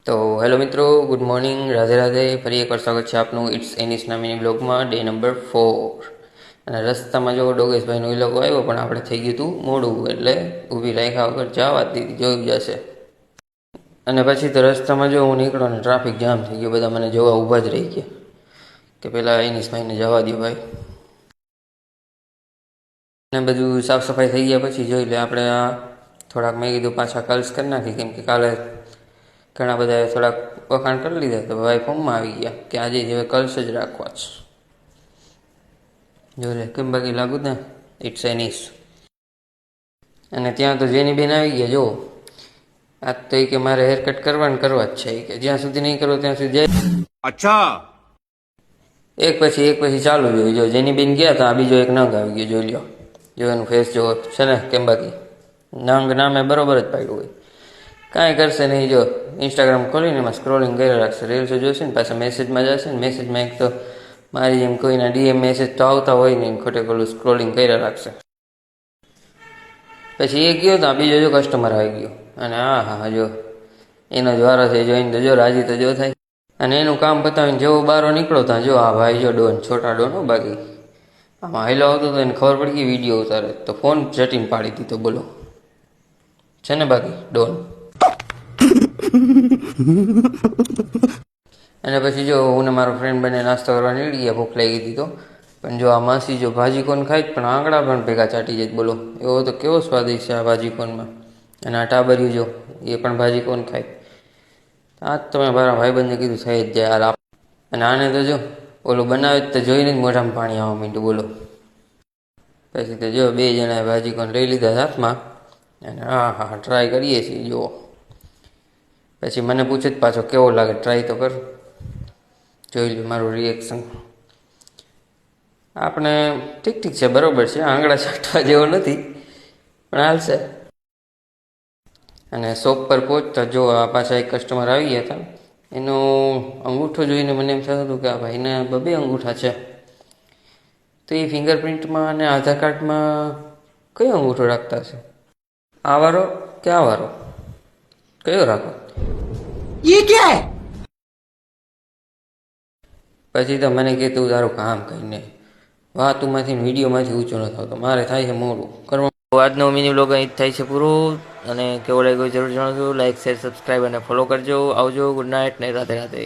તો હેલો મિત્રો, good morning, Radhe Radhe. ફરી એકવાર સ્વાગત છે આપનું ઇટ્સ એનિસ નામીની બ્લોગમાં, ડે નંબર 4. અને રસ્તામાં જો ડોગેશભાઈનો ઇલાકો આવ્યો, પણ આપણે થઈ ગયું હતું મોડું, એટલે ઊભી રાખ્યા વગર જવા દીધી, જોઈ જશે. અને પછી તો રસ્તામાં જો હું નીકળ્યો ને ટ્રાફિક જામ થઈ ગયો, બધા મને જોવા ઊભા જ રહી ગયા કે પેલા એનિસભાઈને જવા દો ભાઈ. અને બધું સાફ સફાઈ થઈ ગયા પછી જોઈ લે આપણે આ થોડાક મેં કીધું પાછા કલ્સ કરી નાખી, કેમ કે કાલે ઘણા બધા થોડાક વખાણ કરી લીધા, તો ભાઈ ફોર્મમાં આવી ગયા કે આજે હવે કલ્સ જ રાખવા છે. જો લે કેમ બાકી લાગુ ને ઇટ્સ એનિસ. અને ત્યાં તો જેની બેન આવી ગયા, જો આજ તો કે મારે હેરકટ કરવા જ છે, કે જ્યાં સુધી નહીં કરો ત્યાં સુધી જાય. અચ્છા. એક પછી ચાલુ જોયું. જો જેની બેન ગયા તો આ બીજો એક નંગ આવી ગયો, જોઈ લો. જો એનું ફેસ જો છે ને કેમ બાકી નંગ નામે બરોબર જ પાડ્યું હોય, કાંઈ કરશે નહીં. જો ઇન્સ્ટાગ્રામ ખોલીને એમાં સ્ક્રોલિંગ કર્યા રાખશે, રીલ્સ જોશે ને પાછા મેસેજમાં જશે ને મેસેજમાં એક તો મારી જેમ કોઈના ડીએમ મેસેજ તો આવતા હોય ને ખોટે ખોટું સ્ક્રોલિંગ કર્યા રાખશે. પછી એ ગયો તો બીજો જો કસ્ટમર આવી ગયો, અને હા જો એનો જ વારો છે. જોઈને તો જો રાજી તો જો થાય. અને એનું કામ પતાવીને જેવો બારો નીકળો ત્યાં જો આ ભાઈ જો ડોન, છોટા ડોન હો. બાકી આમાં હેલો આવતો તો એને ખબર પડી ગઈ વિડીયો ઉતારે, તો ફોન જટીને પાડી દીધો, બોલો છે ને બાકી ડોન. અને પછી જો હું ને મારો ફ્રેન્ડ બને નાસ્તો કરવા નીકળી ગયા, ભૂખ લાગી હતી તો. પણ જો આ માસી જો ભાજી કોણ ખાય પણ આંગળા પણ ભેગા ચાટી જાય, બોલો એવો તો કેવો સ્વાદિષ્ટ છે આ ભાજી કોનમાં. અને આ ટાબરિયું જો એ પણ ભાજી કોણ ખાય. આજ તો મેં મારા ભાઈબંધને કીધું થઈ જ જાય હાલ. અને આને તો જો ઓલું બનાવે તો જોઈને જ મોઢામાં પાણી આવવા માંડ્યું, બોલો. પછી તો જો બે જણાએ ભાજી કોણ લઈ લીધા હાથમાં, અને હા ટ્રાય કરીએ છીએ. જુઓ પછી મને પૂછે જ પાછો કેવો લાગે, ટ્રાય તો કર, જોઈ લો મારું રિએક્શન. આપણે ઠીક છે, બરાબર છે, આંગળા ચાટવા જેવો નથી પણ હાલશે. અને શોપ પર પહોંચતા જો આ પાછા એક કસ્ટમર આવી ગયા હતા, એનો અંગૂઠો જોઈને મને એમ થતું હતું કે આ ભાઈને 2 અંગૂઠા છે. તો એ ફિંગરપ્રિન્ટમાં અને આધાર કાર્ડમાં કયો અંગૂઠો રાખતા હશે? આ વારો કે આ વારો, કયો રાખો? ये क्या है? પછી તો મને કે તું તારું કામ કરીને વાતુમાંથી વિડીયોમાંથી ઊંચો ન થતો, મારે થાય છે મોડું કરવા. આજનો મિની બ્લોગ અહીં જ થાય છે પૂરો. અને કેવો લાગ્યો જરૂર જણાવજો. લાઈક, શેર, સબસ્ક્રાઈબ અને ફોલો કરજો. આવજો, ગુડ નાઇટ ને રાધે રાધે.